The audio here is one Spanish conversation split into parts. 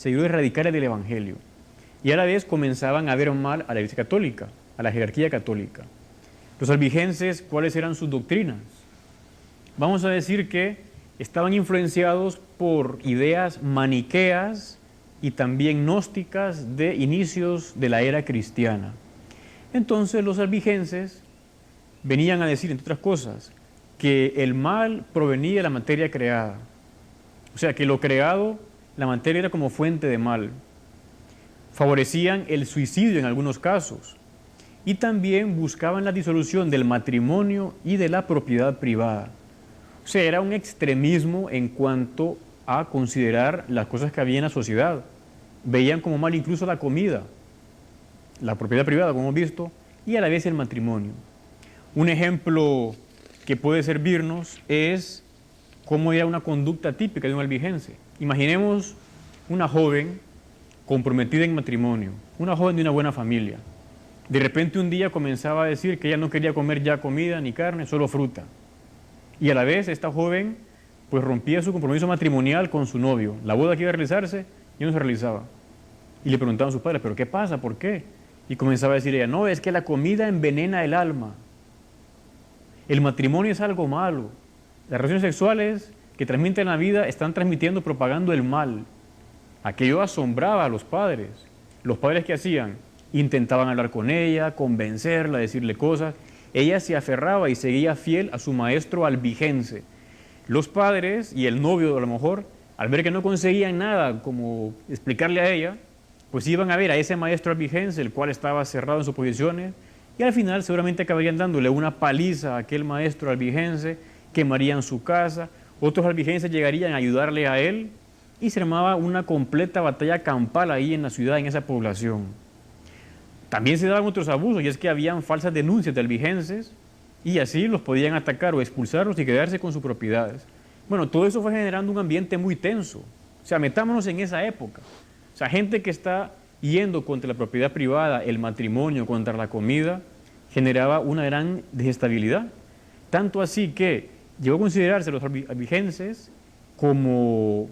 seguidores radicales del Evangelio. Y a la vez comenzaban a ver mal a la Iglesia Católica, a la jerarquía católica. Los albigenses, ¿cuáles eran sus doctrinas? Vamos a decir que estaban influenciados por ideas maniqueas y también gnósticas de inicios de la era cristiana. Entonces los albigenses venían a decir, entre otras cosas, que el mal provenía de la materia creada. O sea, que lo creado, la materia era como fuente de mal. Favorecían el suicidio en algunos casos. Y también buscaban la disolución del matrimonio y de la propiedad privada. O sea, era un extremismo en cuanto a considerar las cosas que había en la sociedad. Veían como mal incluso la comida, la propiedad privada, como hemos visto, y a la vez el matrimonio. Un ejemplo que puede servirnos es cómo era una conducta típica de un albigense. Imaginemos una joven comprometida en matrimonio, una joven de una buena familia. De repente un día comenzaba a decir que ella no quería comer ya comida ni carne, solo fruta. Y a la vez esta joven pues rompía su compromiso matrimonial con su novio. La boda que iba a realizarse ya no se realizaba. Y le preguntaban a sus padres, ¿pero qué pasa? ¿Por qué? Y comenzaba a decir ella, no, es que la comida envenena el alma. El matrimonio es algo malo. Las relaciones sexuales que transmiten la vida están transmitiendo, propagando el mal. Aquello asombraba a los padres. Los padres, ¿qué hacían? Intentaban hablar con ella, convencerla, decirle cosas. Ella se aferraba y seguía fiel a su maestro albigense. Los padres y el novio, a lo mejor, al ver que no conseguían nada como explicarle a ella, pues iban a ver a ese maestro albigense, el cual estaba cerrado en sus posiciones, y al final seguramente acabarían dándole una paliza a aquel maestro albigense, quemarían su casa, otros albigenses llegarían a ayudarle a él, y se armaba una completa batalla campal ahí en la ciudad, en esa población. También se daban otros abusos, y es que habían falsas denuncias de albigenses, y así los podían atacar o expulsarlos y quedarse con sus propiedades. Bueno, todo eso fue generando un ambiente muy tenso. O sea, metámonos en esa época. O sea, gente que está yendo contra la propiedad privada, el matrimonio, contra la comida, generaba una gran desestabilidad. Tanto así que llegó a considerarse los albigenses como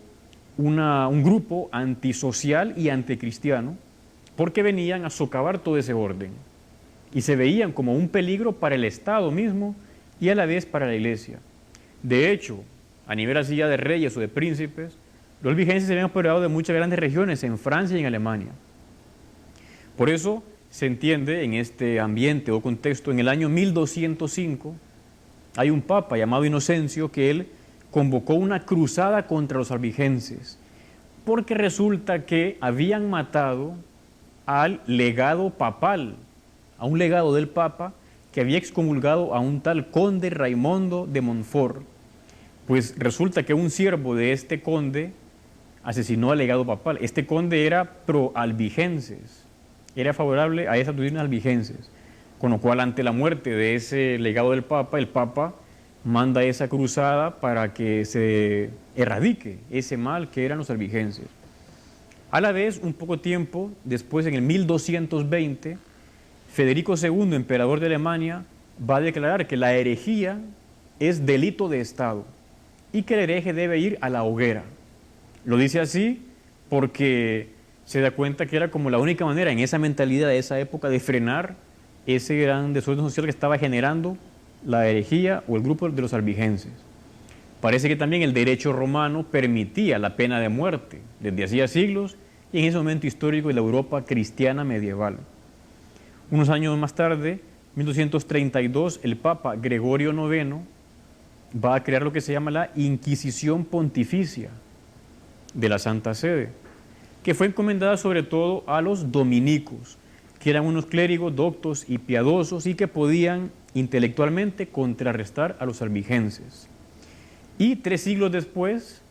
un grupo antisocial y anticristiano, porque venían a socavar todo ese orden. Y se veían como un peligro para el Estado mismo y a la vez para la Iglesia. De hecho, a nivel así ya de reyes o de príncipes, los albigenses se habían apoderado de muchas grandes regiones en Francia y en Alemania. Por eso se entiende en este ambiente o contexto, en el año 1205, hay un papa llamado Inocencio que él convocó una cruzada contra los albigenses, porque resulta que habían matado al legado papal, a un legado del papa que había excomulgado a un tal conde Raimundo de Montfort. Pues resulta que un siervo de este conde asesinó al legado papal. Este conde era pro-albigenses, era favorable a esas doctrinas albigenses, con lo cual ante la muerte de ese legado del papa, el papa manda esa cruzada para que se erradique ese mal que eran los albigenses. A la vez, un poco tiempo después, en el 1220, Federico II, emperador de Alemania, va a declarar que la herejía es delito de Estado y que el hereje debe ir a la hoguera. Lo dice así porque se da cuenta que era como la única manera en esa mentalidad de esa época de frenar ese gran desorden social que estaba generando la herejía o el grupo de los albigenses. Parece que también el derecho romano permitía la pena de muerte desde hacía siglos y en ese momento histórico de la Europa cristiana medieval. Unos años más tarde, 1232, el Papa Gregorio IX va a crear lo que se llama la Inquisición Pontificia de la Santa Sede, que fue encomendada sobre todo a los dominicos, que eran unos clérigos doctos y piadosos y que podían intelectualmente contrarrestar a los albigenses. Y 3 siglos después,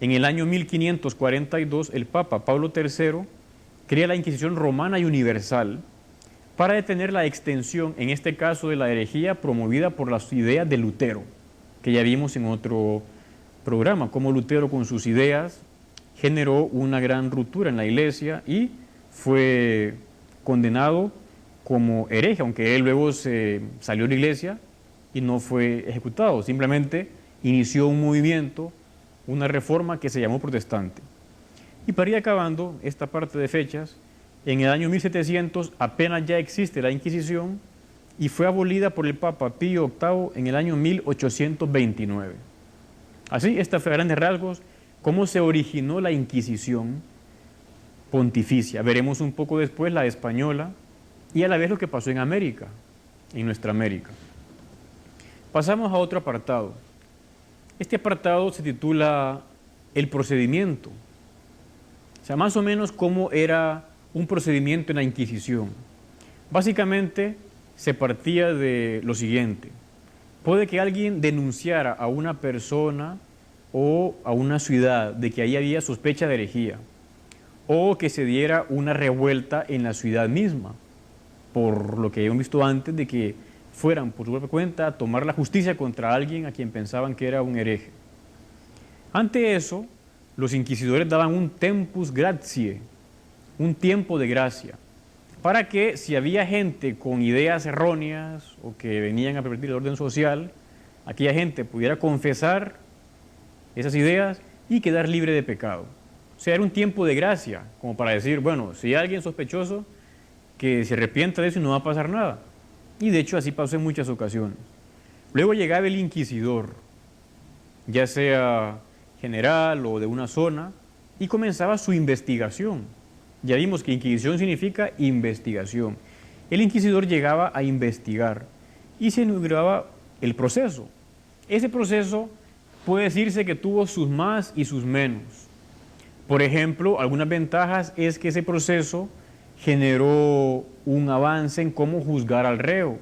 en el año 1542, el Papa Pablo III crea la Inquisición Romana y Universal para detener la extensión, en este caso de la herejía promovida por las ideas de Lutero, que ya vimos en otro programa, cómo Lutero con sus ideas generó una gran ruptura en la iglesia y fue condenado como hereje, aunque él luego se salió de la iglesia y no fue ejecutado, simplemente inició un movimiento, una reforma que se llamó protestante. Y para ir acabando esta parte de fechas, en el año 1700 apenas ya existe la Inquisición y fue abolida por el Papa Pío VIII en el año 1829. Así, esta fue a grandes rasgos cómo se originó la Inquisición pontificia. Veremos un poco después la española y a la vez lo que pasó en América, en nuestra América. Pasamos a otro apartado. Este apartado se titula El procedimiento. O sea, más o menos cómo era un procedimiento en la Inquisición. Básicamente se partía de lo siguiente. Puede que alguien denunciara a una persona o a una ciudad de que ahí había sospecha de herejía, o que se diera una revuelta en la ciudad misma, por lo que hemos visto antes de que fueran por su propia cuenta a tomar la justicia contra alguien a quien pensaban que era un hereje. Ante eso, los inquisidores daban un tempus gratiae, un tiempo de gracia, para que si había gente con ideas erróneas o que venían a pervertir el orden social, aquella gente pudiera confesar esas ideas y quedar libre de pecado. O sea, era un tiempo de gracia, como para decir, bueno, si hay alguien sospechoso, que se arrepienta de eso y no va a pasar nada. Y de hecho así pasó en muchas ocasiones. Luego llegaba el inquisidor, ya sea general o de una zona, y comenzaba su investigación. Ya vimos que inquisición significa investigación. El inquisidor llegaba a investigar y se inauguraba el proceso. Ese proceso puede decirse que tuvo sus más y sus menos. Por ejemplo, algunas ventajas es que ese proceso generó un avance en cómo juzgar al reo.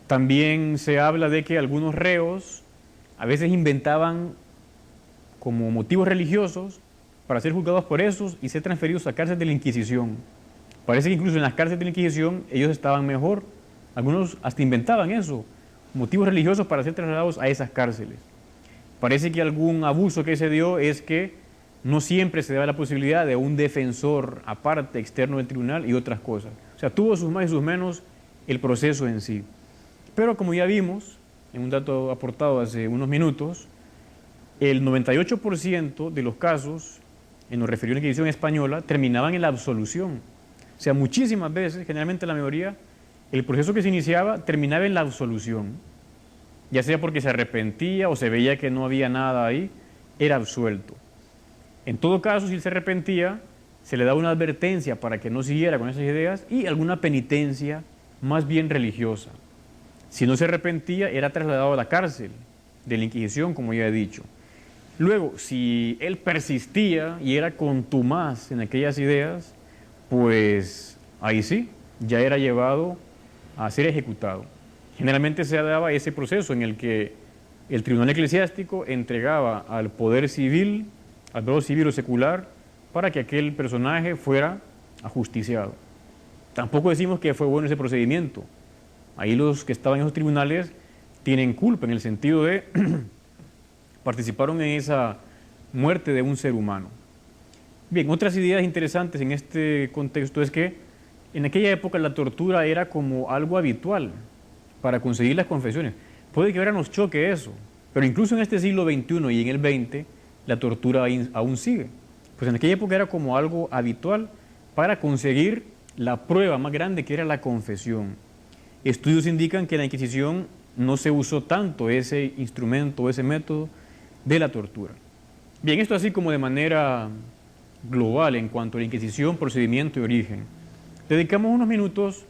También se habla de que algunos reos a veces inventaban como motivos religiosos para ser juzgados por esos y ser transferidos a cárceles de la Inquisición. Parece que incluso en las cárceles de la Inquisición ellos estaban mejor. Algunos hasta inventaban eso, motivos religiosos para ser trasladados a esas cárceles. Parece que algún abuso que se dio es que no siempre se daba la posibilidad de un defensor aparte, externo del tribunal y otras cosas. O sea, tuvo sus más y sus menos el proceso en sí. Pero como ya vimos, en un dato aportado hace unos minutos, el 98% de los casos, en lo referido a la Inquisición española, terminaban en la absolución. O sea, muchísimas veces, generalmente la mayoría, el proceso que se iniciaba terminaba en la absolución. Ya sea porque se arrepentía o se veía que no había nada ahí, era absuelto. En todo caso, si él se arrepentía, se le daba una advertencia para que no siguiera con esas ideas y alguna penitencia más bien religiosa. Si no se arrepentía, era trasladado a la cárcel de la Inquisición, como ya he dicho. Luego, si él persistía y era contumaz en aquellas ideas, pues ahí sí, ya era llevado a ser ejecutado. Generalmente se daba ese proceso en el que el tribunal eclesiástico entregaba al poder civil, al poder civil o secular, para que aquel personaje fuera ajusticiado. Tampoco decimos que fue bueno ese procedimiento. Ahí los que estaban en esos tribunales tienen culpa en el sentido de participaron en esa muerte de un ser humano. Bien, otras ideas interesantes en este contexto es que en aquella época la tortura era como algo habitual para conseguir las confesiones. Puede que ahora nos choque eso, pero incluso en este siglo XXI y en el XX la tortura aún sigue. Pues en aquella época era como algo habitual para conseguir la prueba más grande que era la confesión. Estudios indican que en la Inquisición no se usó tanto ese instrumento, ese método de la tortura. Bien, esto así como de manera global en cuanto a la Inquisición, procedimiento y origen. Dedicamos unos minutos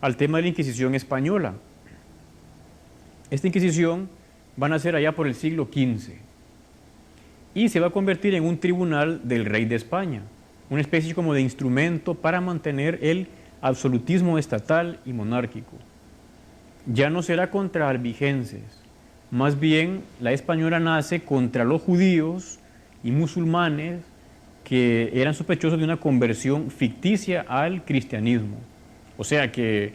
al tema de la Inquisición española. Esta Inquisición va a nacer allá por el siglo XV y se va a convertir en un tribunal del rey de España, una especie como de instrumento para mantener el absolutismo estatal y monárquico. Ya no será contra albigenses, más bien la española nace contra los judíos y musulmanes que eran sospechosos de una conversión ficticia al cristianismo. O sea que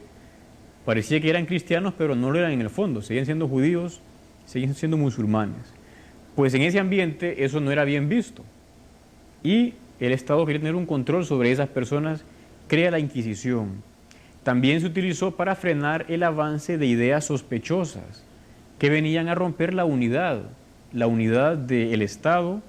parecía que eran cristianos, pero no lo eran en el fondo, seguían siendo judíos, seguían siendo musulmanes. Pues en ese ambiente eso no era bien visto. Y el Estado quería tener un control sobre esas personas, crea la Inquisición. También se utilizó para frenar el avance de ideas sospechosas que venían a romper la unidad del Estado